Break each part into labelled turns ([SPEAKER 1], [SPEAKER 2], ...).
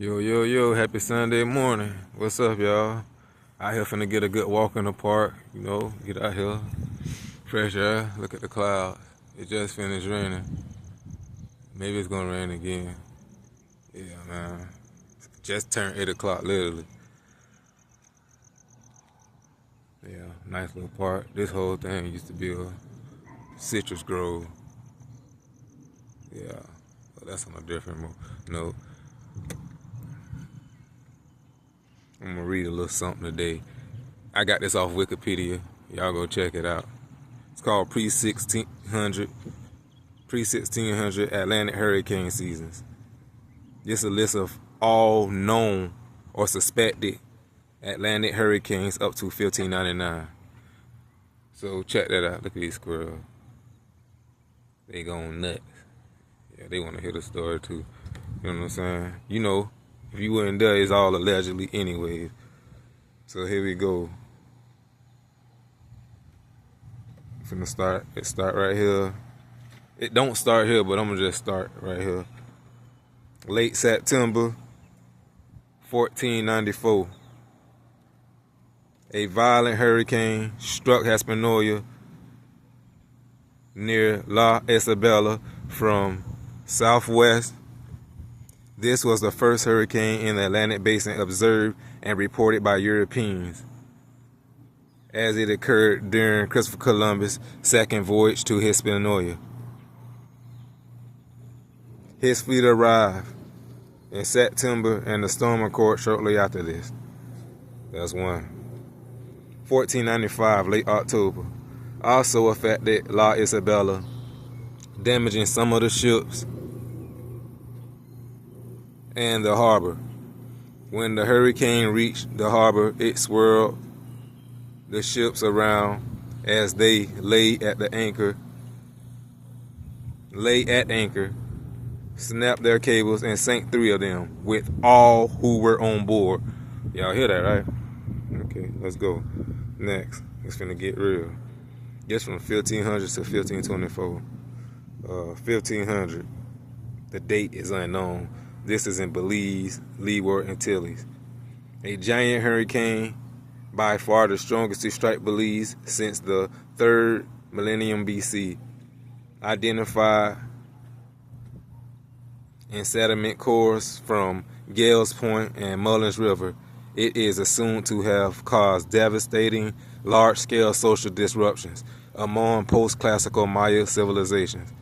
[SPEAKER 1] Yo, yo, yo, happy Sunday morning. What's up, y'all? Out here finna get a good walk in the park, get out here, fresh air, look at the clouds. It just finished raining. Maybe it's gonna rain again. Yeah, man. Just turned 8 o'clock, literally. Yeah, nice little park. This whole thing used to be a citrus grove. Yeah, but that's on a different note. I'm gonna read a little something today. I got this off Wikipedia. Y'all go check it out. It's called pre-1600 Atlantic hurricane seasons. This is a list of all known or suspected Atlantic hurricanes up to 1599. So check that out. Look at these squirrels. They going nuts. Yeah, they want to hear the story too. You know what I'm saying? If you weren't there, it's all allegedly anyways. So here we go. Finna start. It start right here. It don't start here, but I'm gonna just start right here. Late September 1494. A violent hurricane struck Hispaniola near La Isabela from southwest. This was the first hurricane in the Atlantic Basin observed and reported by Europeans, as it occurred during Christopher Columbus' second voyage to Hispaniola. His fleet arrived in September, and the storm occurred shortly after this. That's one. 1495, late October, also affected La Isabela, damaging some of the ships and the harbor. When the hurricane reached the harbor, it swirled the ships around as they lay at anchor, snapped their cables, and sank 3 of them with all who were on board. Y'all hear that, right? Okay, let's go. Next, it's finna get real. Just from 1500 to 1524. 1500, the date is unknown. This is in Belize, Leeward Antilles. A giant hurricane, by far the strongest to strike Belize since the 3rd millennium BC, identified in sediment cores from Gales Point and Mullins River. It is assumed to have caused devastating, large-scale social disruptions among post-classical Maya civilizations.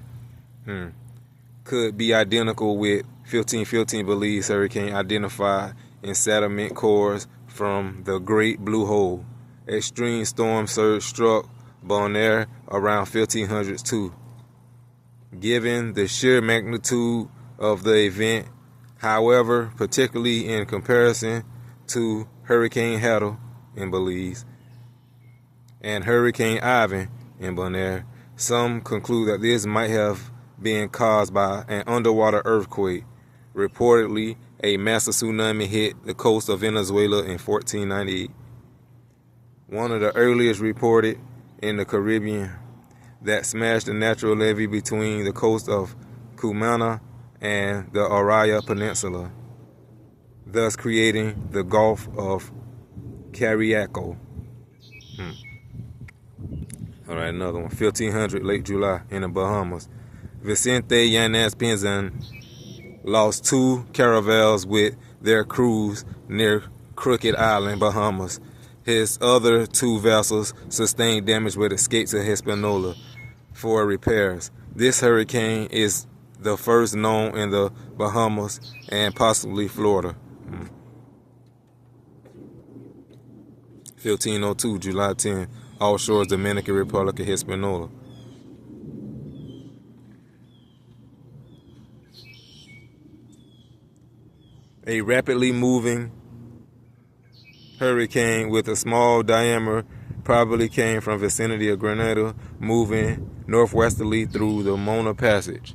[SPEAKER 1] Could be identical with 1515 Belize hurricane identified in sediment cores from the Great Blue Hole. Extreme storm surge struck Bonaire around 1500s too. Given the sheer magnitude of the event, however, particularly in comparison to Hurricane Harold in Belize and Hurricane Ivan in Bonaire, some conclude that this might have been caused by an underwater earthquake. Reportedly, a massive tsunami hit the coast of Venezuela in 1498. One of the earliest reported in the Caribbean that smashed the natural levee between the coast of Cumana and the Araya Peninsula, thus creating the Gulf of Cariaco. All right, another one. 1500, late July, in the Bahamas. Vicente Yanez Pinzon lost 2 caravels with their crews near Crooked Island, Bahamas. His other 2 vessels sustained damage but escaped to Hispaniola for repairs. This hurricane is the first known in the Bahamas and possibly Florida. 1502, July 10, offshore Dominican Republic of Hispaniola. A rapidly moving hurricane with a small diameter probably came from vicinity of Grenada, moving northwesterly through the Mona Passage.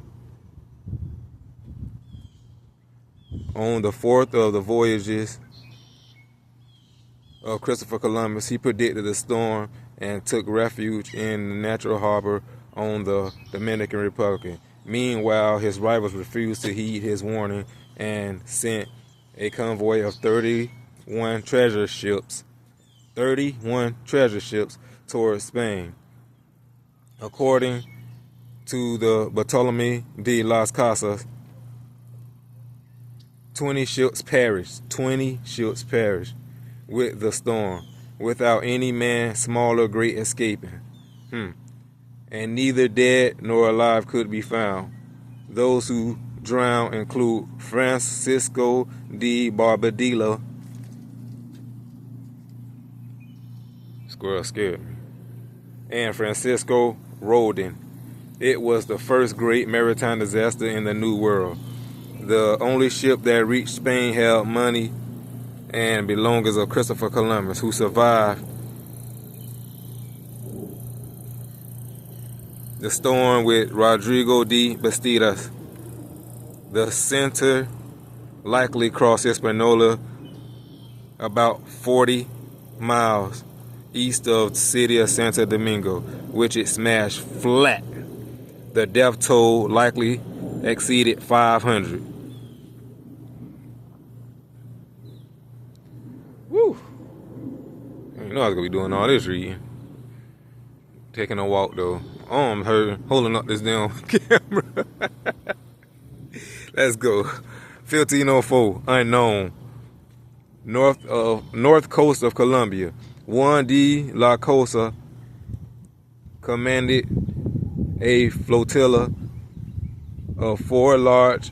[SPEAKER 1] On the 4th of the voyages of Christopher Columbus, he predicted a storm and took refuge in the natural harbor on the Dominican Republic. Meanwhile, his rivals refused to heed his warning and sent a convoy of 31 treasure ships towards Spain. According to the Bartolome de las Casas, 20 ships perished with the storm, without any man, small or great, escaping. And neither dead nor alive could be found. Those who drowned include Francisco de Barbadillo. Squirrel scared me. And Francisco Rodin. It was the first great maritime disaster in the New World. The only ship that reached Spain held money and belongings of Christopher Columbus, who survived the storm with Rodrigo de Bastidas. The center likely crossed Hispaniola about 40 miles east of the city of Santo Domingo, which it smashed flat. The death toll likely exceeded 500. Woo! I didn't know I was going to be doing all this reading. Taking a walk, though. Arm hurting, holding up this damn camera. Let's go. 1504, unknown. North coast of Colombia. Juan de la Cosa commanded a flotilla of 4 large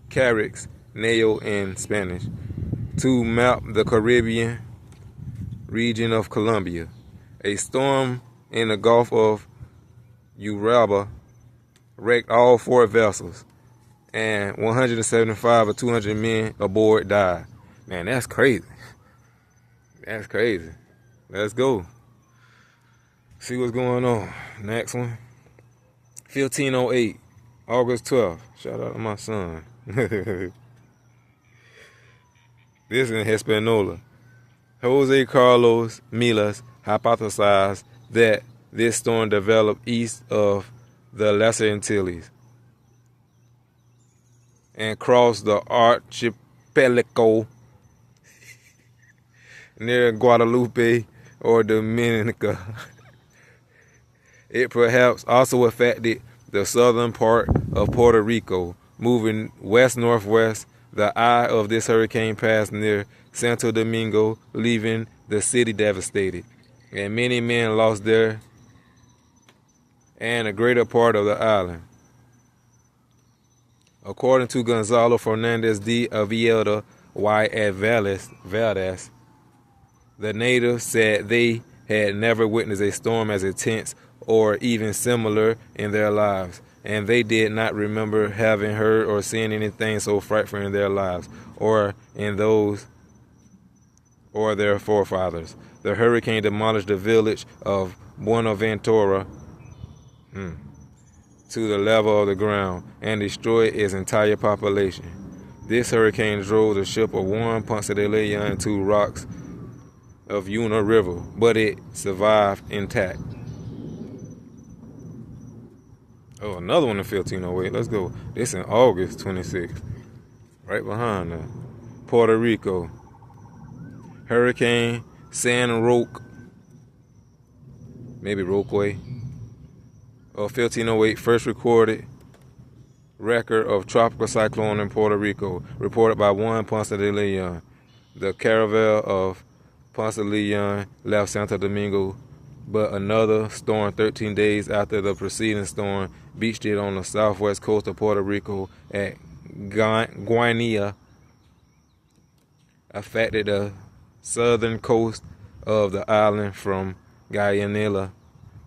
[SPEAKER 1] carracks, nail in Spanish, to map the Caribbean region of Colombia. A storm in the Gulf of Urabá wrecked all 4 vessels, and 175 or 200 men aboard died. Man, that's crazy. That's crazy. Let's go. See what's going on. Next one. 1508, August 12th. Shout out to my son. This is in Hispaniola. Jose Carlos Milas hypothesized that this storm developed east of the Lesser Antilles and crossed the archipelago near Guadalupe or Dominica. It perhaps also affected the southern part of Puerto Rico, moving west-northwest. The eye of this hurricane passed near Santo Domingo, leaving the city devastated, and many men lost their and a greater part of the island. According to Gonzalo Fernandez de Oviedo y Valdez, the natives said they had never witnessed a storm as intense or even similar in their lives, and they did not remember having heard or seen anything so frightful in their lives or in those or their forefathers. The hurricane demolished the village of Buenaventura to the level of the ground and destroyed its entire population. This hurricane drove the ship of Juan Ponce de Leon into rocks of Una River, but it survived intact. Oh, another one in 1508. Let's go. This in August 26th. Right behind that. Puerto Rico. Hurricane San Roque. Maybe Roqueway. Of 1508, first recorded record of tropical cyclone in Puerto Rico, reported by Juan Ponce de Leon. The caravel of Ponce de Leon left Santo Domingo, but another storm 13 days after the preceding storm beached it on the southwest coast of Puerto Rico at Guinea, affected the southern coast of the island from Guyana,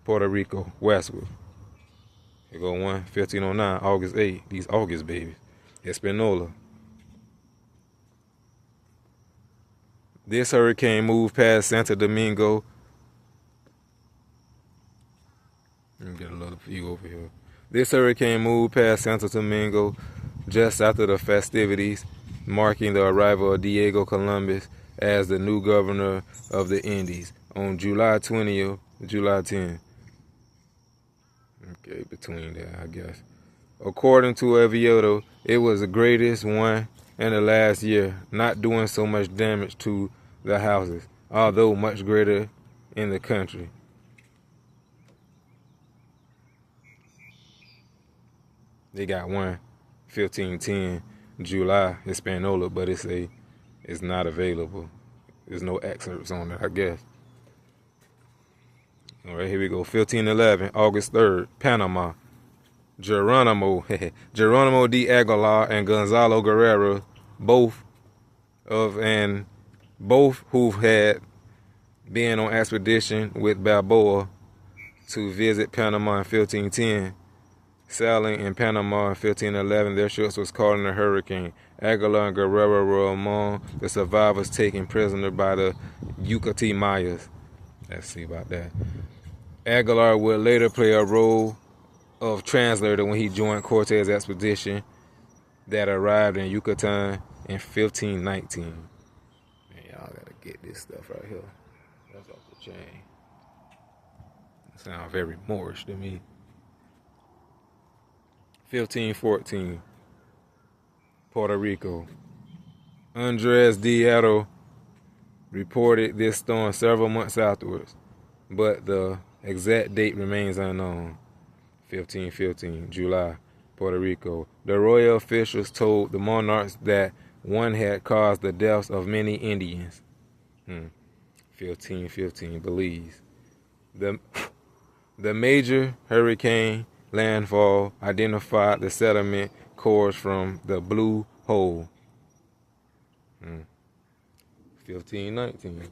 [SPEAKER 1] Puerto Rico, westward. Here go 1509, August 8. These August babies. Hispaniola. This hurricane moved past Santo Domingo. Let me get a little view over here. This hurricane moved past Santo Domingo just after the festivities, marking the arrival of Diego Columbus as the new governor of the Indies on July 20th, July 10th. Okay, between that, I guess. According to Oviedo, it was the greatest one in the last year, not doing so much damage to the houses, although much greater in the country. They got one 1510 July Hispaniola, but it's not available. There's no excerpts on it, I guess. All right, here we go. 1511, August 3rd, Panama. Geronimo de Aguilar and Gonzalo Guerrero, both who had been on expedition with Balboa to visit Panama in 1510. Sailing in Panama in 1511, their ships was caught in a hurricane. Aguilar and Guerrero were among the survivors taken prisoner by the Yucatán Mayas. Let's see about that. Aguilar would later play a role of translator when he joined Cortez's expedition that arrived in Yucatan in 1519. Man, y'all gotta get this stuff right here. That's off the chain. Sounds very Moorish to me. 1514, Puerto Rico. Andres Diero reported this storm several months afterwards, but the exact date remains unknown. 1515, July, Puerto Rico. The royal officials told the monarchs that one had caused the deaths of many Indians. 1515, Belize. The major hurricane landfall identified the sediment cores from the Blue Hole. 1519,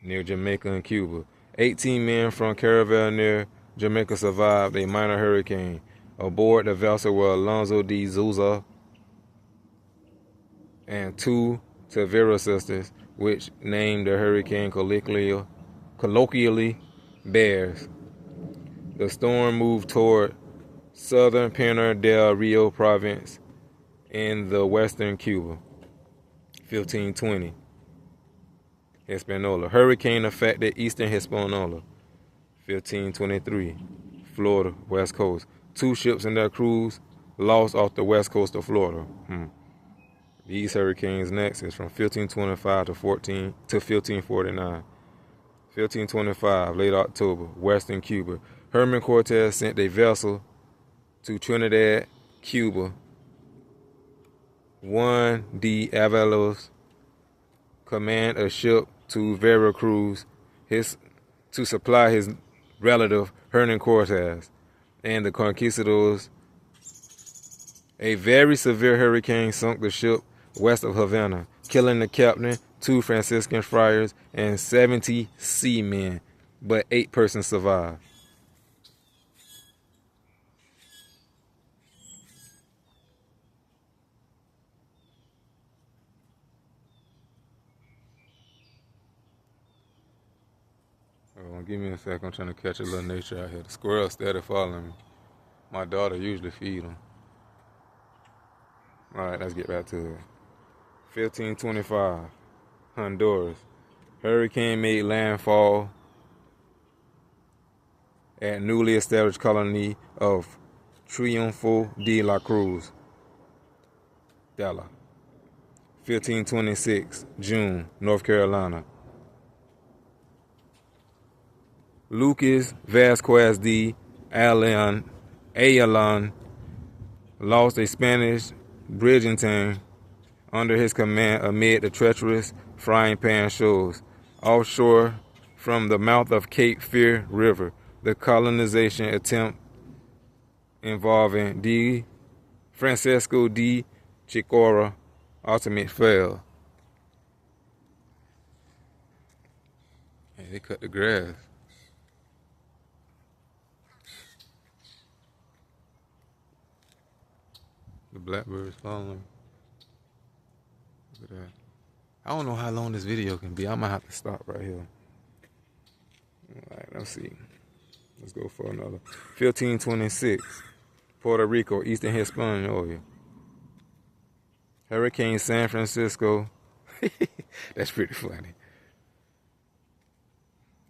[SPEAKER 1] near Jamaica and Cuba. 18 men from Caravel near Jamaica survived a minor hurricane. Aboard the vessel were Alonso de Souza and two Tavera sisters, which named the hurricane colloquially Bears. The storm moved toward southern Pinar del Rio province in the western Cuba. 1520, Hispaniola. Hurricane affected eastern Hispaniola. 1523, Florida, west coast. Two ships and their crews lost off the west coast of Florida. These hurricanes next is from 1525 to 1549. 1525, late October, western Cuba. Herman Cortez sent a vessel to Trinidad, Cuba. Juan de Avalos commanded a ship to Veracruz to supply his relative Hernan Cortez and the conquistadors. A very severe hurricane sunk the ship west of Havana, killing the captain, two Franciscan friars, and 70 seamen, but 8 persons survived. Give me a sec. I'm trying to catch a little nature out here. The squirrels steady following me. My daughter usually feed them. All right, let's get back to it. 1525, Honduras. Hurricane made landfall at newly established colony of Triunfo de la Cruz. 1526, June, North Carolina. Lucas Vasquez de Ayala lost a Spanish brigantine under his command amid the treacherous frying pan shoals. Offshore from the mouth of Cape Fear River, the colonization attempt involving D. Francisco de Chicora ultimately failed. Hey, they cut the grass. The blackbirds following. Look at that. I don't know how long this video can be. I might have to stop right here. Alright, let's see. Let's go for another. 1526, Puerto Rico, Eastern Hispaniola. Hurricane San Francisco. That's pretty funny.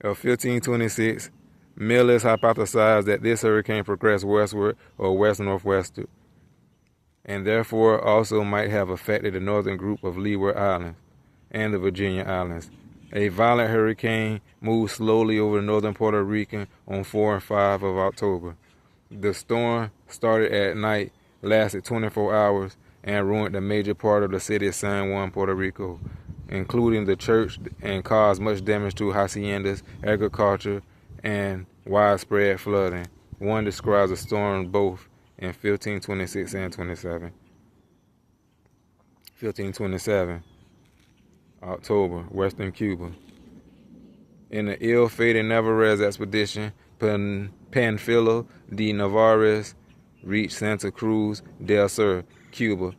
[SPEAKER 1] 1526, Miller's hypothesized that this hurricane progressed westward or west-northwestward and therefore also might have affected the northern group of Leeward Islands and the Virginia Islands. A violent hurricane moved slowly over northern Puerto Rico on 4 and 5 of October. The storm started at night, lasted 24 hours, and ruined a major part of the city of San Juan, Puerto Rico, including the church, and caused much damage to haciendas, agriculture, and widespread flooding. One describes the storm both in 1526 and 27. 1527, October, Western Cuba. In the ill-fated Navarrete expedition, Panfilo de Narvaez reached Santa Cruz del Sur, Cuba.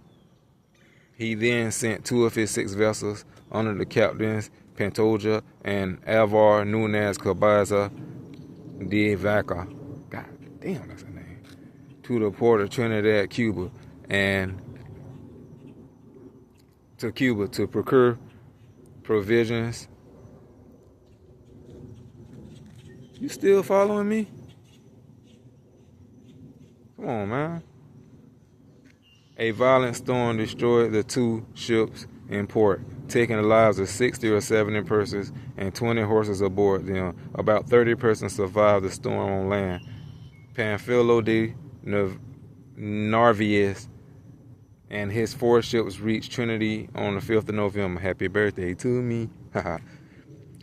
[SPEAKER 1] He then sent 2 of his 6 vessels under the captains Pantoja and Alvar Nunez Cabaza de Vaca. God damn, that's a name. To the port of Trinidad, Cuba, and to Cuba to procure provisions. You still following me? Come on, man. A violent storm destroyed the 2 ships in port, taking the lives of 60 or 70 persons and 20 horses aboard them. About 30 persons survived the storm on land. Panfilo de Narvaez and his 4 ships reached Trinity on the 5th of November. Happy birthday to me.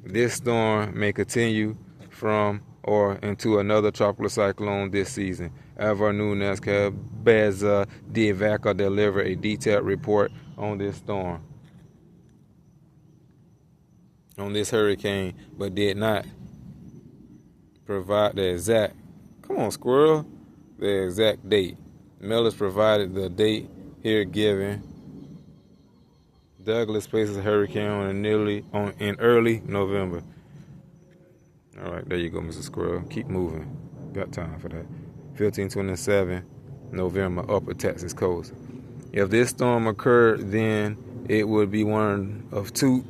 [SPEAKER 1] This storm may continue from or into another tropical cyclone this season. Alvar Nunez Cabaza de Vaca delivered a detailed report on this storm, on this hurricane, but did not provide the exact, come on squirrel, the exact date. Mellors provided the date here given. Douglas places a hurricane in early November. All right, there you go, Mr. Squirrel. Keep moving. Got time for that. 1527, November, upper Texas coast. If this storm occurred, then it would be one of 2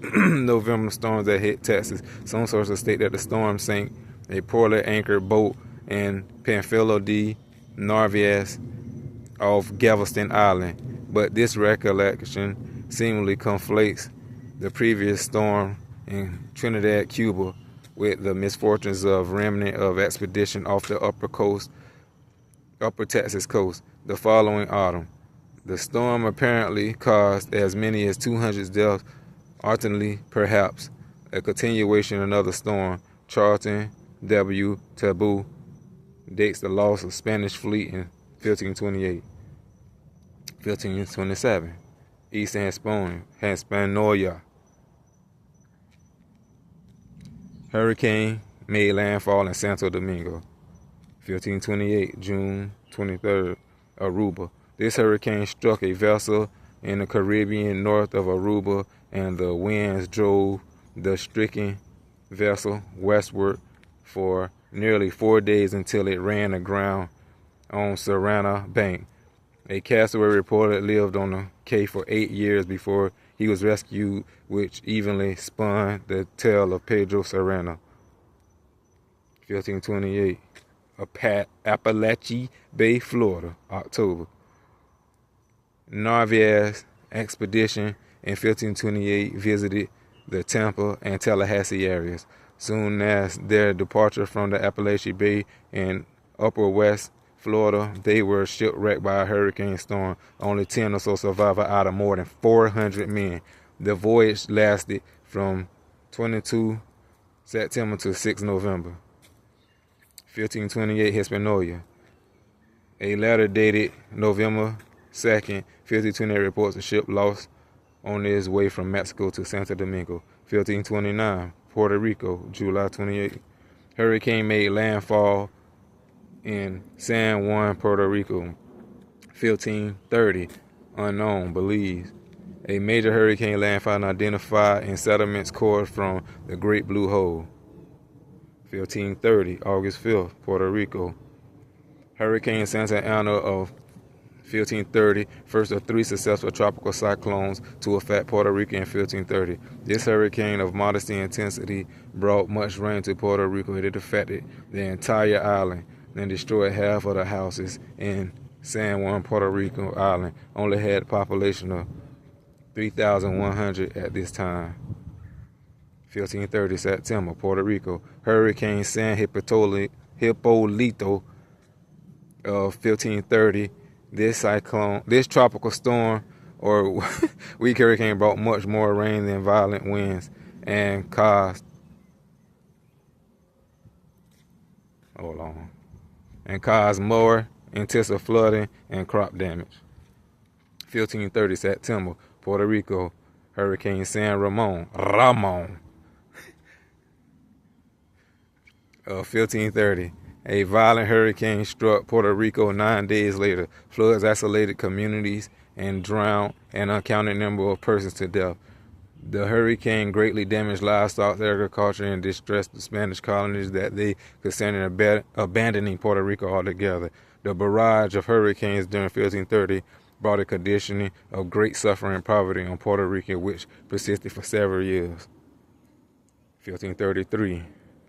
[SPEAKER 1] November storms that hit Texas. Some sources state that the storm sank a poorly anchored boat in Panfilo de Narvaez off Galveston Island, but this recollection seemingly conflates the previous storm in Trinidad, Cuba, with the misfortunes of remnant of expedition off the upper Texas coast the following autumn. The storm apparently caused as many as 200 deaths, alternately perhaps a continuation of another storm. Charlton W. Taboo dates the loss of Spanish fleet in 1528. 1527, Eastern Hispaniola. Hurricane made landfall in Santo Domingo. 1528, June 23rd, Aruba. This hurricane struck a vessel in the Caribbean north of Aruba, and the winds drove the stricken vessel westward for nearly 4 days until it ran aground on Serrana Bank. A castaway reported lived on the cay for 8 years before he was rescued, which evenly spun the tale of Pedro Serrano. 1528, Appalachia Bay, Florida, October. Narvaez expedition in 1528 visited the Tampa and Tallahassee areas. Soon as their departure from the Appalachia Bay in upper west Florida, they were shipwrecked by a hurricane storm. Only 10 or so survived out of more than 400 men. The voyage lasted from 22 September to 6 November. 1528, Hispaniola. A letter dated November 2nd, 1528 reports a ship lost on its way from Mexico to Santo Domingo. 1529, Puerto Rico, July 28. Hurricane made landfall in San Juan, Puerto Rico. 1530, unknown, Belize. A major hurricane landfall identified in settlements core from the Great Blue Hole. 1530, August 5th, Puerto Rico. Hurricane Santa Ana of 1530, first of 3 successful tropical cyclones to affect Puerto Rico in 1530. This hurricane of modest intensity brought much rain to Puerto Rico. It affected the entire island and destroyed half of the houses in San Juan, Puerto Rico island only had a population of 3,100 at this time. 1530 September, Puerto Rico. Hurricane San Hipólito of 1530. This tropical storm or weak hurricane brought much more rain than violent winds and caused more intensive flooding and crop damage. 1530 September, Puerto Rico. Hurricane San Ramon of 1530. A violent hurricane struck Puerto Rico 9 days later. Floods isolated communities and drowned an uncounted number of persons to death. The hurricane greatly damaged livestock, agriculture, and distressed the Spanish colonies that they considered abandoning Puerto Rico altogether. The barrage of hurricanes during 1530 brought a condition of great suffering and poverty on Puerto Rico, which persisted for several years. 1533,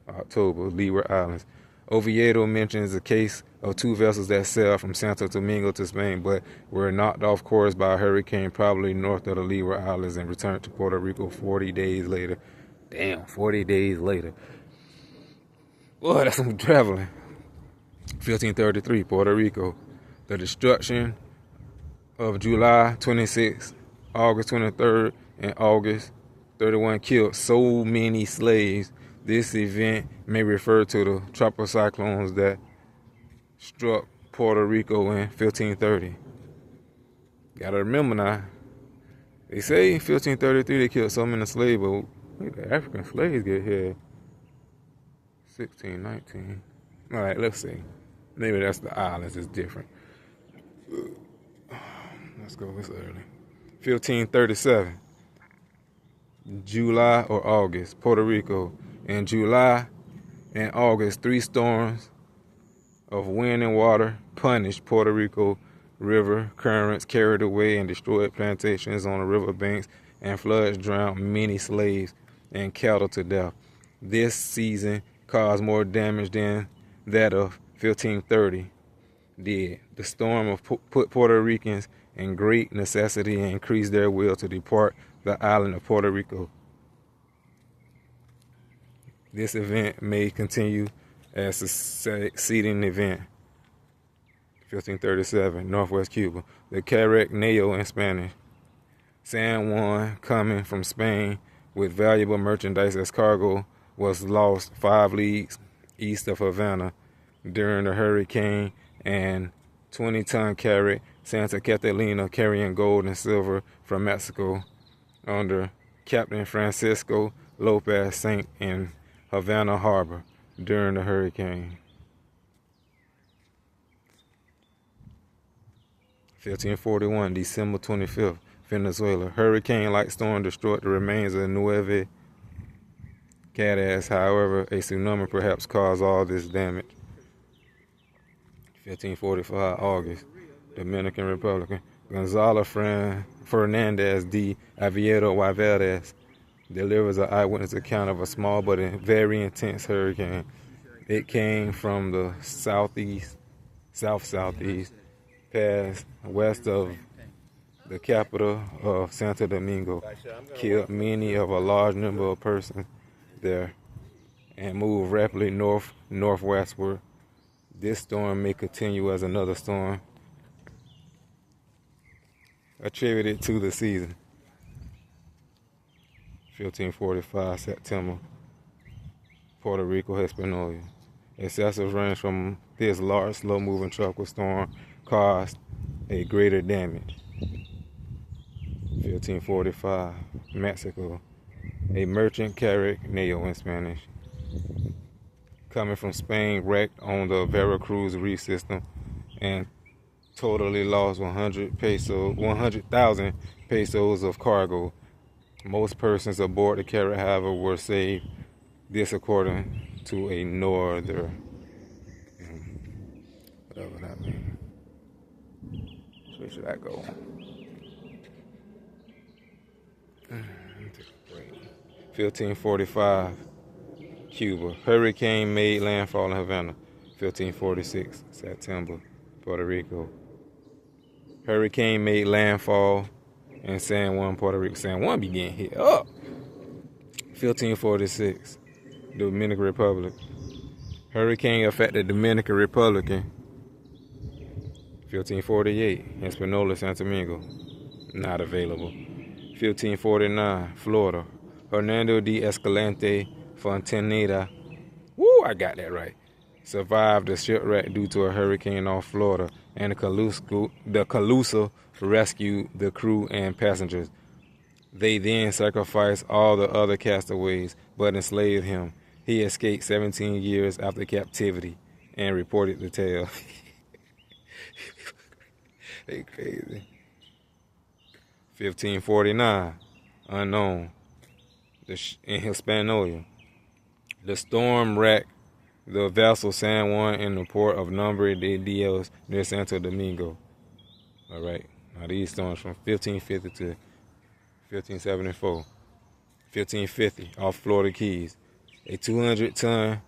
[SPEAKER 1] October, Leeward Islands. Oviedo mentions a case of two vessels that sailed from Santo Domingo to Spain, but were knocked off course by a hurricane probably north of the Leeward Islands and returned to Puerto Rico 40 days later. Damn, 40 days later. Boy, that's some traveling. 1533, Puerto Rico. The destruction of July 26th, August 23rd, and August 31 killed so many slaves. This event may refer to the tropical cyclones that struck Puerto Rico in 1530. Gotta remember now, they say in 1533 they killed so many slaves, but the African slaves get here 1619. All right, let's see. Maybe that's the islands, it's different. Let's go this early. 1537, July or August, Puerto Rico. In July and August, 3 storms of wind and water punished Puerto Rico. River currents carried away and destroyed plantations on the riverbanks, and floods drowned many slaves and cattle to death. This season caused more damage than that of 1530 did. The storm put Puerto Ricans in great necessity and increased their will to depart the island of Puerto Rico. This event may continue as a succeeding event. 1537, Northwest Cuba. The Caracneo in Spanish. San Juan, coming from Spain with valuable merchandise as cargo, was lost 5 leagues east of Havana during the hurricane, and 20-ton carrack Santa Catalina carrying gold and silver from Mexico under Captain Francisco Lopez sank in Havana Harbor during the hurricane. 1541, December 25th, Venezuela. Hurricane-like storm destroyed the remains of Nueve Cadas. However, a tsunami perhaps caused all this damage. 1545, August, Dominican Republic. Gonzalo Fernandez de Oviedo Valdes delivers an eyewitness account of a small but very intense hurricane. It came from the southeast, passed west of the capital of Santo Domingo, killed many of a large number of persons there, and moved rapidly northwestward. This storm may continue as another storm attributed to the season. 1545, September, Puerto Rico, Hispaniola. Excessive rain from this large, slow-moving tropical storm caused a greater damage. 1545, Mexico. A merchant Caracneo in Spanish, coming from Spain, wrecked on the Veracruz reef system and totally lost 100,000 pesos of cargo. Most persons aboard the carrack, however, were saved. This according to a norther. Whatever that means. Where should I go? Take a break. 1545, Cuba. Hurricane made landfall in Havana. 1546, September, Puerto Rico. Hurricane made landfall in San Juan, Puerto Rico. San Juan be getting hit up. 1546, Dominican Republic. Hurricane affected Dominican Republic in 1548. Hispaniola, Santo Domingo, not available. 1549, Florida. Hernando de Escalante Fontaneda, woo, I got that right, survived the shipwreck due to a hurricane off Florida, and the Calusa rescued the crew and passengers. They then sacrificed all the other castaways, but enslaved him. He escaped 17 years after captivity and reported the tale. They crazy. 1549, unknown, in Hispaniola. The storm wrecked the vessel San Juan in the port of Nombre de Dios near Santo Domingo. All right, now these storms from 1550 to 1574. 1550, off Florida Keys. A 200-ton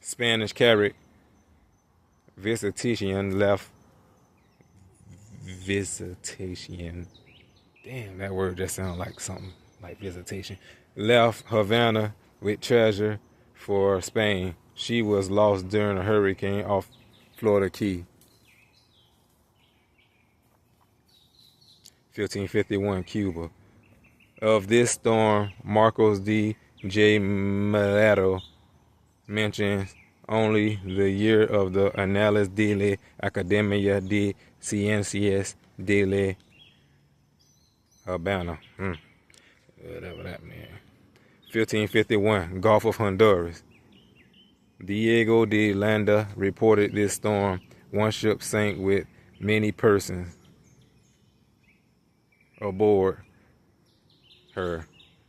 [SPEAKER 1] Spanish carrack, Visitation, left Visitation. Damn, that word just sounds like something like visitation. Left Havana with treasure for Spain. She was lost during a hurricane off Florida Key. 1551, Cuba. Of this storm, Marcos D. J. Melero mentions only the year of the Anales de la Academia de Ciencias de la Habana. Whatever that means. 1551, Gulf of Honduras. Diego de Landa reported this storm. One ship sank with many persons aboard her,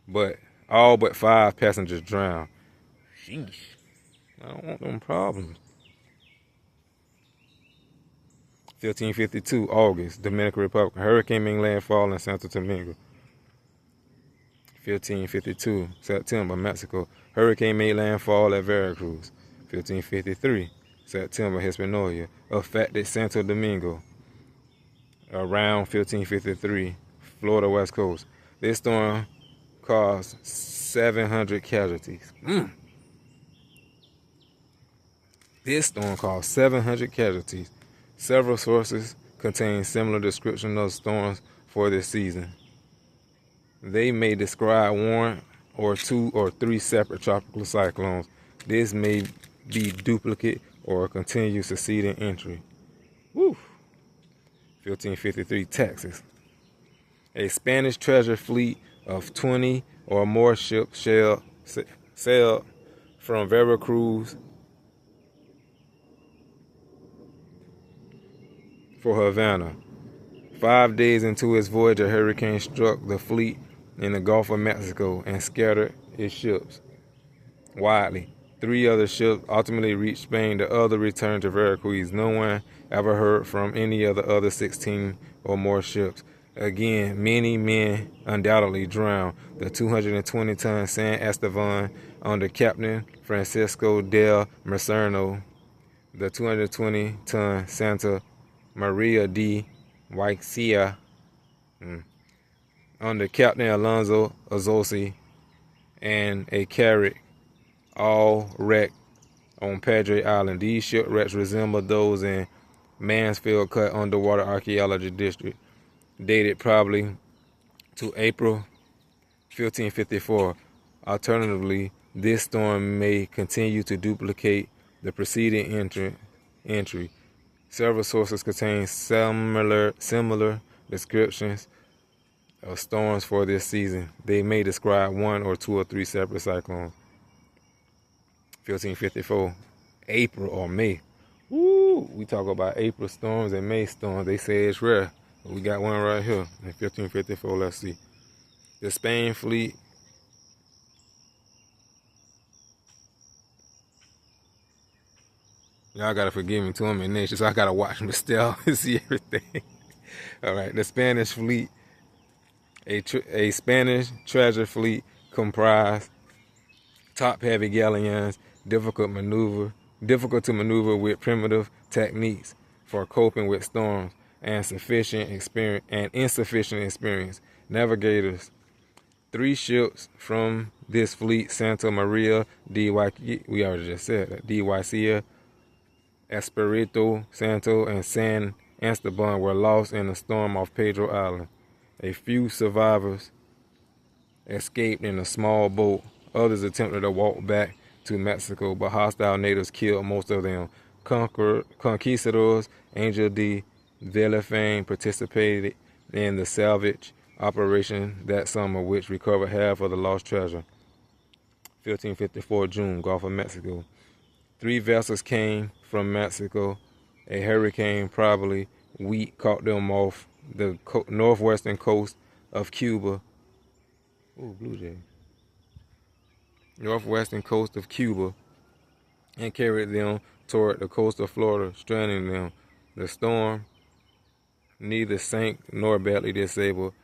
[SPEAKER 1] but all but 5 passengers drowned. Sheesh. I don't want them problems. 1552, August, Dominican Republic. Hurricane made landfall in Santo Domingo. 1552, September, Mexico. Hurricane made landfall at Veracruz. 1553, September, Hispaniola. Affected Santo Domingo. Around 1553, Florida West Coast. This storm caused 700 casualties. This storm caused 700 casualties. Several sources contain similar descriptions of storms for this season. They may describe 1 or 2 or 3 separate tropical cyclones. This may be duplicate or a continuous succeeding entry. Woo! 1553, Texas. A Spanish treasure fleet of 20 or more ships sailed from Veracruz for Havana. 5 days into its voyage, a hurricane struck the fleet in the Gulf of Mexico and scattered its ships widely. 3 other ships ultimately reached Spain. The other returned to Veracruz. No one ever heard from any of the other 16 or more ships. Again, many men undoubtedly drowned. The 220-ton San Esteban under Captain Francisco del Mercerno, the 220-ton Santa Maria de Waixia under Captain Alonso Azosi, and a carrack, all wrecked on Padre Island. These shipwrecks resemble those in Mansfield Cut Underwater Archaeology District, dated probably to April 1554. Alternatively, this storm may continue to duplicate the preceding entry. Several sources contain similar descriptions of storms for this season. They may describe 1 or 2 or 3 separate cyclones. 1554, April or May. Woo! We talk about April storms and May storms. They say it's rare. But we got one right here in 1554. Let's see. The Spain fleet y'all gotta forgive me, too. I'm in nature, so I gotta watch my style and see everything. All right, the Spanish fleet, a Spanish treasure fleet comprised top-heavy galleons, difficult to maneuver with primitive techniques for coping with storms. and insufficient experience. Navigators. 3 ships from this fleet, Santa Maria de we already just said that, de Guacia, Espirito Santo, and San Esteban were lost in a storm off Pedro Island. A few survivors escaped in a small boat. Others attempted to walk back to Mexico, but hostile natives killed most of them. Conquistadors Angel de Villafane participated in the salvage operation that summer, which recovered half of the lost treasure. 1554 June, Gulf of Mexico. 3 vessels came from Mexico. A hurricane, probably wheat, caught them off the northwestern coast of Cuba. Ooh, blue jay. Northwestern coast of Cuba, and carried them toward the coast of Florida, stranding them. The storm neither sank nor badly disabled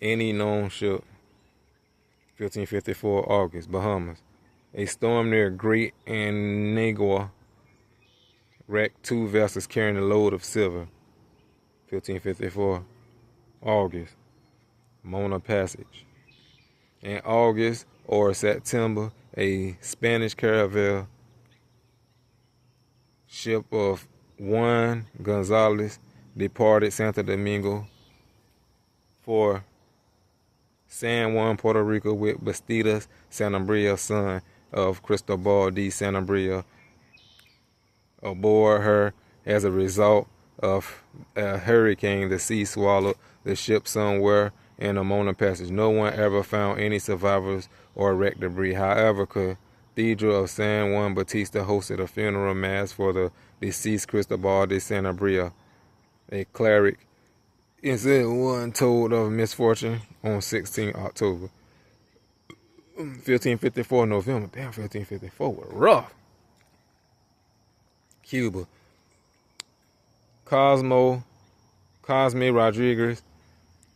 [SPEAKER 1] any known ship. 1554 August, Bahamas. A storm near Great Antigua wrecked 2 vessels carrying a load of silver. 1554 August, Mona Passage. In August or September, a Spanish caravel ship of Juan Gonzalez departed Santo Domingo for San Juan, Puerto Rico, with Bastidas Sanabria, son of Cristobal de Sanabria, aboard her. As a result of a hurricane, the sea swallowed the ship somewhere in the Mona Passage. No one ever found any survivors or wreck debris. However, Cathedral of San Juan Bautista hosted a funeral mass for the deceased Cristobal de Sanabria. A cleric instead one told of misfortune on 16 October. 1554 November. Damn, 1554 was rough. Cuba. Cosme Rodriguez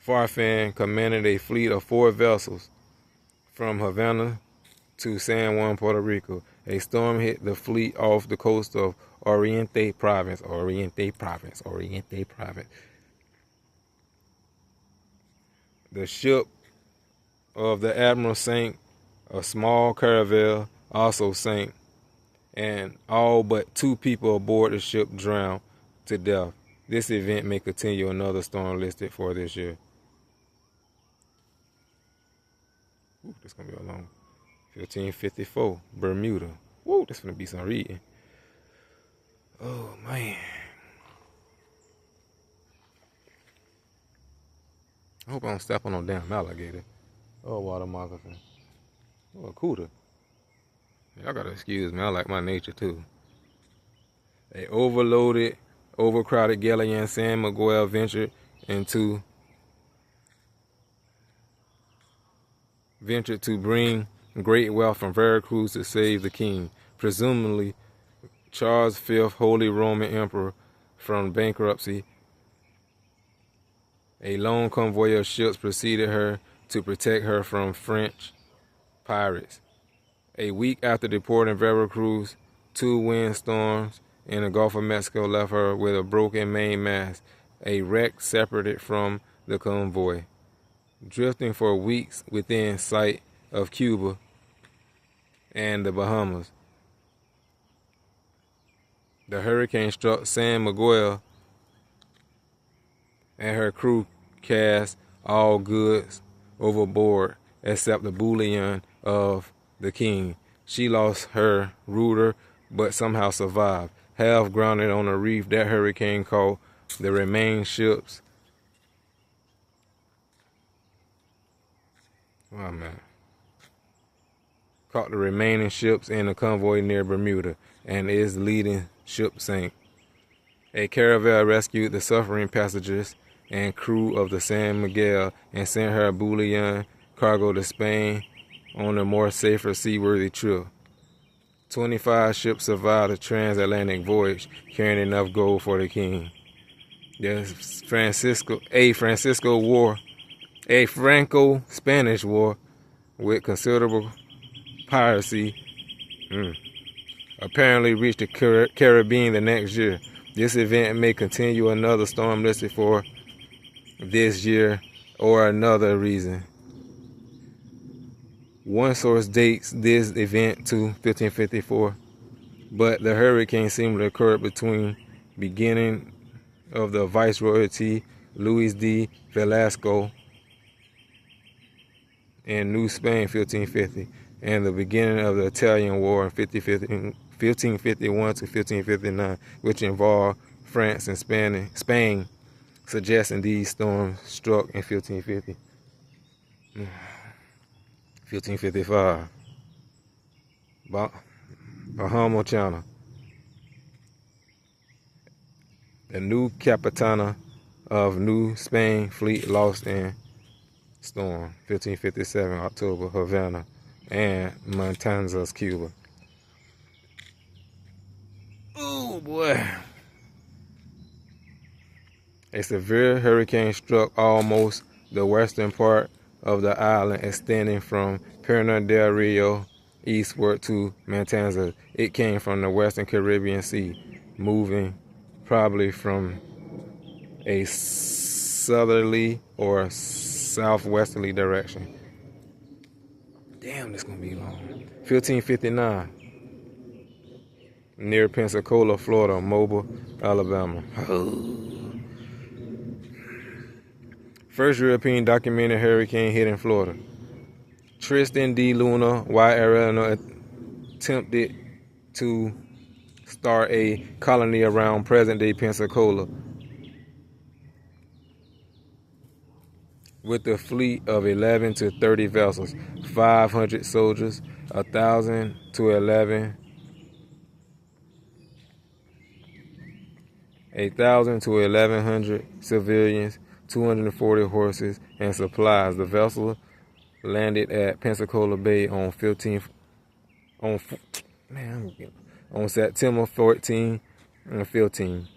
[SPEAKER 1] Farfan commanded a fleet of 4 vessels from Havana to San Juan, Puerto Rico. A storm hit the fleet off the coast of Oriente Province. The ship of the admiral sank. A small caravel also sank, and all but 2 people aboard the ship drowned to death. This event may continue. Another storm listed for this year. Ooh, this is going to be a long 1554, Bermuda. Woo, this is going to be some reading. Oh, man. I hope I don't step on no damn alligator. Oh, water moccasin. Oh, a cooter. Y'all gotta excuse me. I like my nature too. A overcrowded galleon San Miguel ventured to bring great wealth from Veracruz to save the king, presumably Charles V, Holy Roman Emperor, from bankruptcy. A lone convoy of ships preceded her to protect her from French pirates. A week after deporting Veracruz, 2 windstorms in the Gulf of Mexico left her with a broken mainmast, a wreck separated from the convoy. Drifting for weeks within sight of Cuba and the Bahamas, the hurricane struck San Miguel, and her crew cast all goods overboard except the bullion of the king. She lost her rudder, but somehow survived. Half grounded on a reef, that hurricane caught the remaining ships. Oh, man. Caught the remaining ships in the convoy near Bermuda, and its leading ship sank. A caravel rescued the suffering passengers and crew of the San Miguel and sent her bullion cargo to Spain on a more safer seaworthy trip. 25 ships survived the transatlantic voyage, carrying enough gold for the king. The Franco-Spanish War, with considerable piracy, apparently reached the Caribbean the next year. This event may continue another storm listed for this year or another reason. One source dates this event to 1554, but the hurricane seemed to occur between beginning of the Viceroyalty Luis de Velasco in New Spain 1550 and the beginning of the Italian War in 1551 to 1559, which involved France and Spain, suggesting these storms struck in 1550. 1555. Bahama Channel. The new Capitana of New Spain fleet lost in storm. 1557, October, Havana and Matanzas, Cuba. Oh boy. A severe hurricane struck almost the western part of the island, extending from Perna del Rio eastward to Matanzas. It came from the western Caribbean Sea, moving probably from a southerly or southwesterly direction. Damn, this gonna be long. 1559, near Pensacola, Florida, Mobile, Alabama. First European documented hurricane hit in Florida. Tristan D. Luna y Arellano attempted to start a colony around present-day Pensacola with a fleet of 11 to 30 vessels, 500 soldiers, 1,000 to 1,100 civilians, 240 horses, and supplies. The vessel landed at Pensacola Bay on September 14 and 15.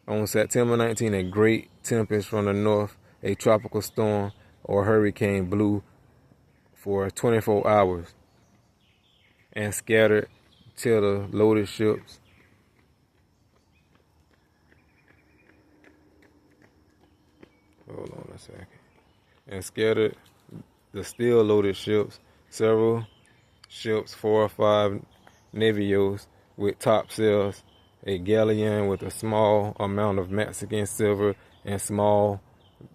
[SPEAKER 1] On September 19, a great tempest from the north, a tropical storm or hurricane, blew for 24 hours and scattered till the loaded ships. Hold on a second. And scattered the still loaded ships, several ships, 4 or 5 navios with topsails, a galleon with a small amount of Mexican silver and small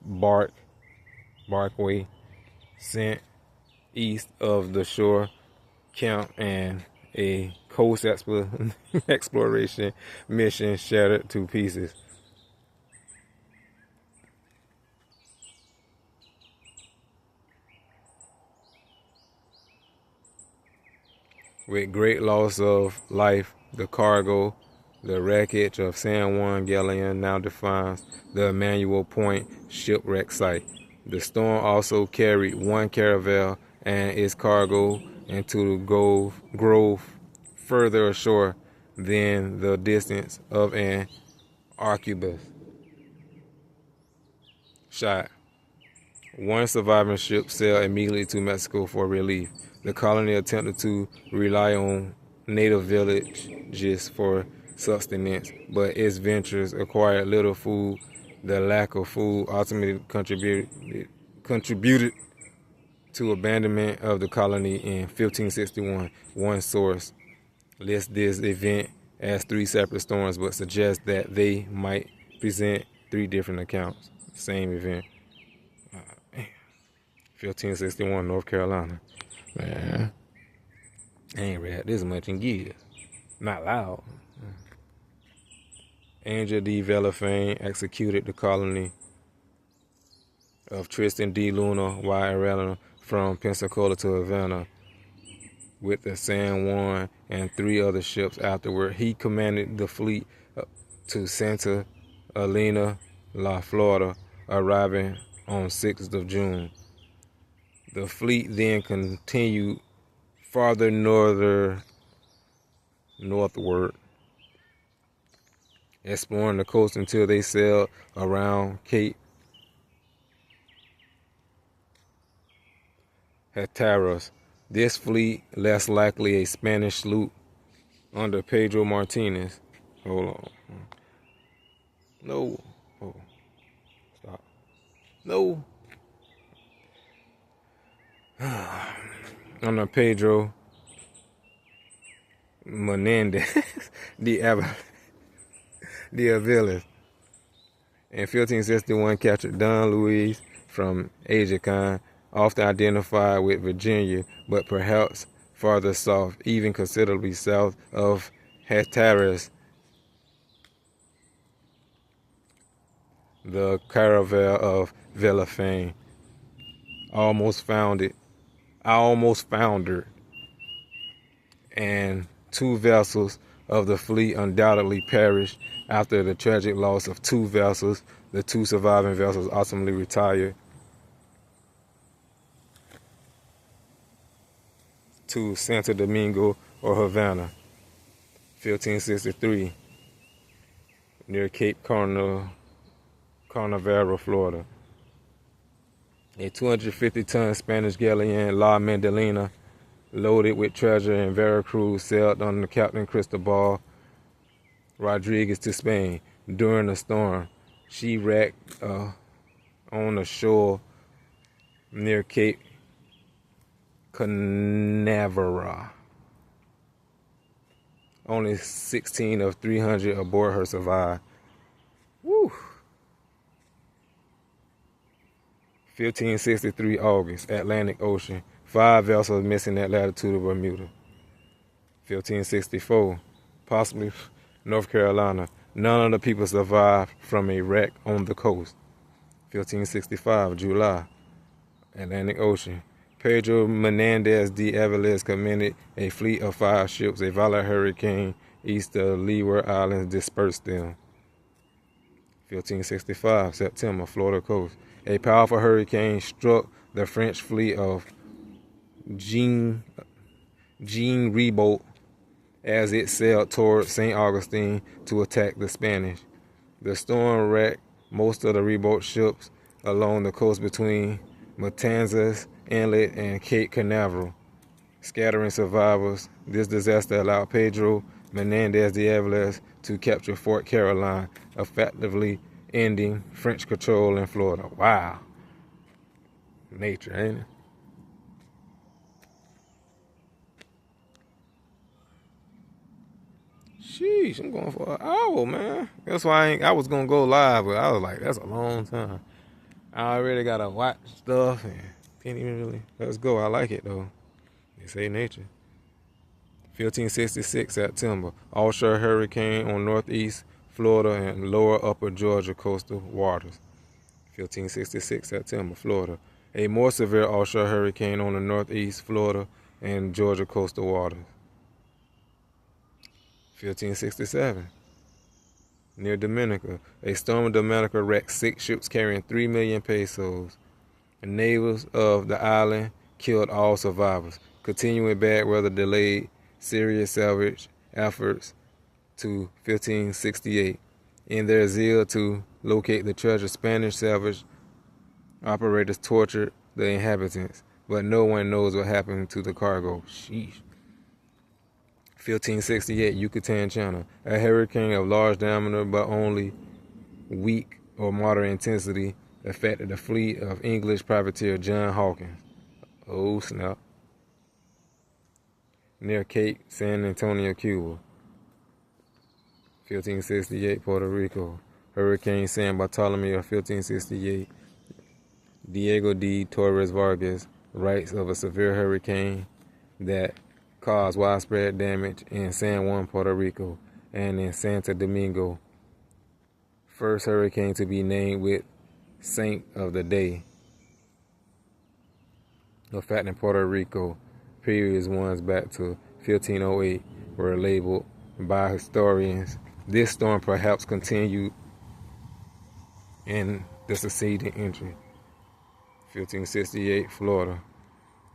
[SPEAKER 1] barkway sent east of the shore camp, and a coast exploration mission shattered to pieces. With great loss of life, the cargo, the wreckage of San Juan Galleon now defines the Emmanuel Point shipwreck site. The storm also carried one caravel and its cargo into the grove further ashore than the distance of an arquebus shot. One surviving ship sailed immediately to Mexico for relief. The colony attempted to rely on native villages for sustenance, but its ventures acquired little food. The lack of food ultimately contributed to abandonment of the colony in 1561. One source lists this event as 3 separate storms, but suggests that they might present 3 different accounts. Same event. 1561, North Carolina. Man, I ain't read this much in years. Not loud. Angel D. Villafane executed the colony of Tristan D. Luna y Arellano from Pensacola to Havana with the San Juan and 3 other ships afterward. He commanded the fleet to Santa Elena, La Florida, arriving on 6th of June. The fleet then continued farther northward, exploring the coast until they sailed around Cape Hatteras. This fleet, less likely a Spanish sloop under Pedro Martinez, No. Oh, stop. No. Under Pedro Menendez de Aviles in 1561 captured Don Luis from Ajacan, often identified with Virginia, but perhaps farther south, even considerably south of Hatteras, the caravel of Villafane. I almost foundered, and 2 vessels of the fleet undoubtedly perished after the tragic loss of 2 vessels. The 2 surviving vessels ultimately retired to Santo Domingo or Havana. 1563, near Cape Canaveral, Florida. A 250-ton Spanish galleon, La Magdalena, loaded with treasure in Veracruz, sailed under Captain Cristobal Rodriguez to Spain. During a storm, she wrecked on the shore near Cape Canaveral. Only 16 of 300 aboard her survived. Woo! 1563 August, Atlantic Ocean. 5 vessels missing at latitude of Bermuda. 1564, possibly North Carolina. None of the people survived from a wreck on the coast. 1565, July, Atlantic Ocean. Pedro Menendez de Aviles commanded a fleet of 5 ships. A violent hurricane east of Leeward Islands dispersed them. 1565, September, Florida coast. A powerful hurricane struck the French fleet of Jean Ribault as it sailed toward St. Augustine to attack the Spanish. The storm wrecked most of the Ribault ships along the coast between Matanzas Inlet and Cape Canaveral, scattering survivors. This disaster allowed Pedro Menendez de Aviles to capture Fort Caroline, effectively ending French control in Florida. Wow. Nature, ain't it? Sheesh, I'm going for an hour, man. That's why I was going to go live, but I was like, that's a long time. I already got to watch stuff and can't even really. Let's go. I like it, though. They say nature. 1566, September. Offshore hurricane on northeast Florida and lower upper Georgia coastal waters. 1566, September, Florida. A more severe offshore hurricane on the northeast Florida and Georgia coastal waters. 1567, near Dominica. A storm in Dominica wrecked 6 ships carrying 3 million pesos. The natives of the island killed all survivors. Continuing bad weather delayed serious salvage efforts to 1568. In their zeal to locate the treasure, Spanish salvage operators tortured the inhabitants, but no one knows what happened to the cargo. Sheesh. 1568, Yucatan Channel. A hurricane of large diameter but only weak or moderate intensity affected the fleet of English privateer John Hawkins. Oh, snap. Near Cape San Antonio, Cuba. 1568, Puerto Rico. Hurricane San Bartolome of 1568. Diego de Torres Vargas writes of a severe hurricane that caused widespread damage in San Juan, Puerto Rico, and in Santo Domingo. First hurricane to be named with Saint of the Day. The fact in Puerto Rico, periods ones back to 1508, were labeled by historians. This storm perhaps continued in the succeeding entry. 1568, Florida.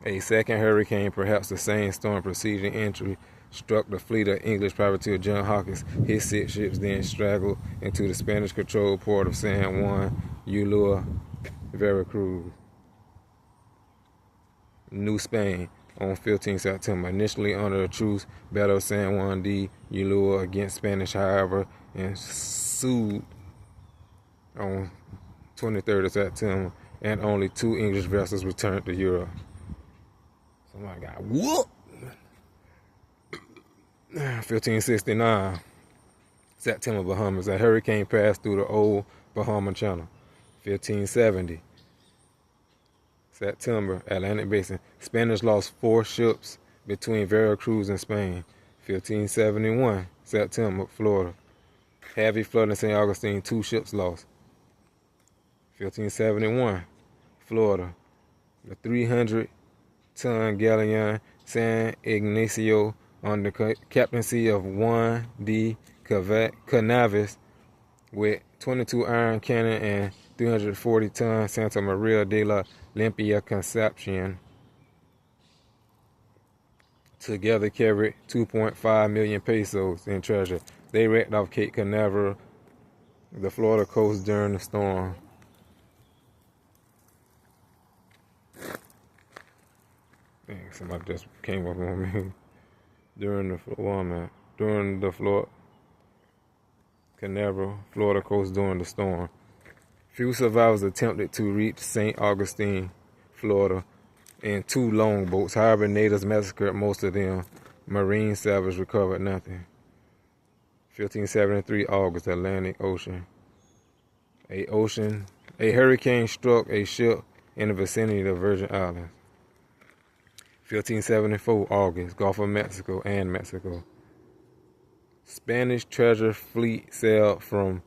[SPEAKER 1] A second hurricane, perhaps the same storm preceding entry, struck the fleet of English privateer John Hawkins. His 6 ships then straggled into the Spanish-controlled port of San Juan, Ulua, Veracruz, New Spain, on 15 September. Initially under a truce, Battle of San Juan de Ulua against Spanish, however, ensued on 23rd of September, and only 2 English vessels returned to Europe. Somebody got whooped. 1569, September, Bahamas. A hurricane passed through the old Bahama Channel. 1570, September, Atlantic Basin. Spanish lost 4 ships between Veracruz and Spain. 1571, September, Florida. Heavy flood in St. Augustine, 2 ships lost. 1571, Florida. The 300-ton galleon San Ignacio, under captaincy of Juan de Canaves, with 22 iron cannon and 340-ton Santa Maria de la Limpia Concepcion, together carried 2.5 million pesos in treasure. They wrecked off Cape Canaveral, the Florida coast, during the storm. Dang, somebody just came up on me. During the Canaveral, Florida coast during the storm. Few survivors attempted to reach St. Augustine, Florida, in 2 longboats. However, natives massacred most of them. Marine salvage recovered nothing. 1573, August, Atlantic Ocean. A hurricane struck a ship in the vicinity of the Virgin Islands. 1574, August, Gulf of Mexico and Mexico. Spanish treasure fleet sailed from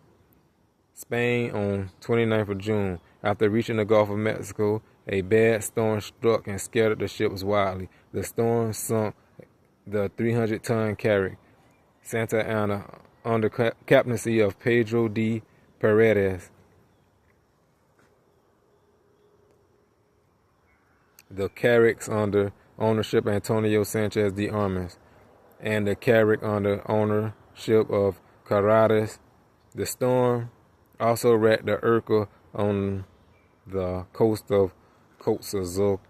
[SPEAKER 1] Spain on 29th of June. After reaching the Gulf of Mexico, a bad storm struck and scattered the ships wildly. The storm sunk the 300-ton carrack Santa Ana under captaincy of Pedro de Paredes. The carracks under ownership Antonio Sanchez de Armas, and the carrack under ownership of Carradas. The storm also wrecked the Urca on the coast of Coatzacoalcos.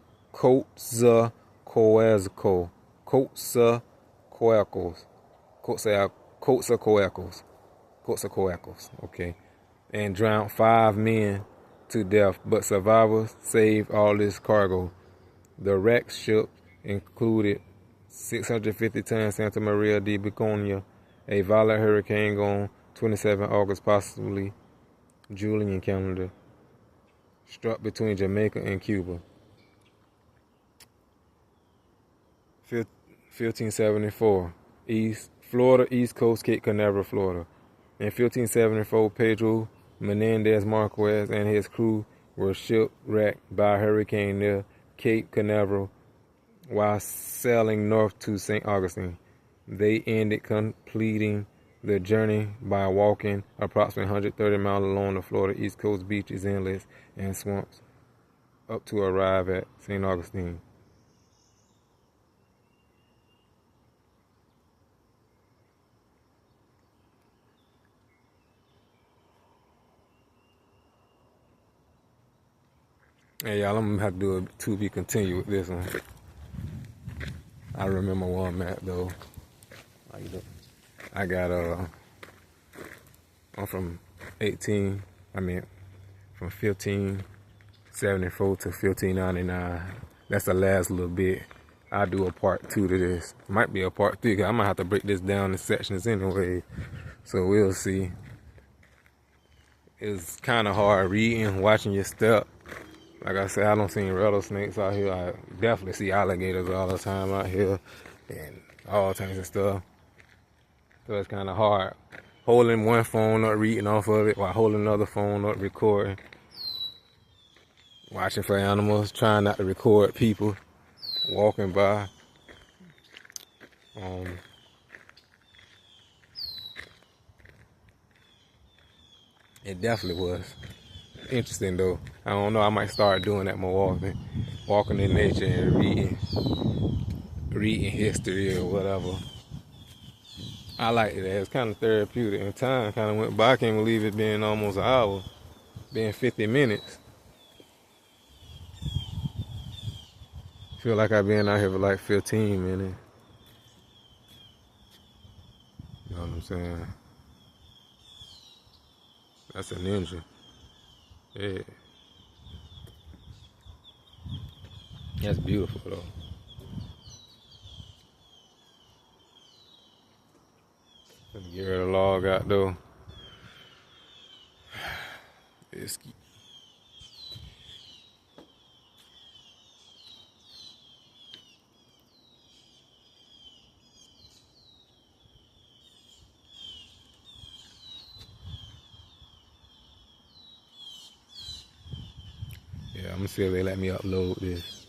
[SPEAKER 1] Okay, and drowned 5 men to death, but survivors saved all this cargo. The wrecked ships included 650-ton Santa Maria de Biconia, a violent hurricane on 27 August, possibly Julian calendar, struck between Jamaica and Cuba. 1574, Florida, East Coast, Cape Canaveral, Florida. In 1574, Pedro Menendez Marquez and his crew were shipwrecked by a hurricane near Cape Canaveral while sailing north to St. Augustine. They ended completing the journey by walking approximately 130 miles along the Florida East Coast beaches, inlets, and swamps up to arrive at St. Augustine. Hey y'all, I'm gonna have to do a to be continued with this one. I remember one map though. I got I'm from 1574 to 1599. That's the last little bit. I'll do a part 2 to this. Might be a part 3, cause I might have to break this down in sections anyway. So we'll see. It's kind of hard reading, watching your step. Like I said, I don't see rattlesnakes out here. I definitely see alligators all the time out here and all kinds of stuff. So it's kind of hard holding one phone up, reading off of it, while holding another phone up, recording. Watching for animals, trying not to record people walking by. It definitely was interesting though. I don't know, I might start doing that more often. Walking in nature and reading history or whatever. I like it. It's kind of therapeutic, and time kind of went by. I can't believe it being almost an hour, being 50 minutes. Feel like I've been out here for like 15 minutes. You know what I'm saying? That's a ninja. Yeah. That's beautiful though. Let me get rid of the log out though. It's, yeah, I'm gonna see if they let me upload this.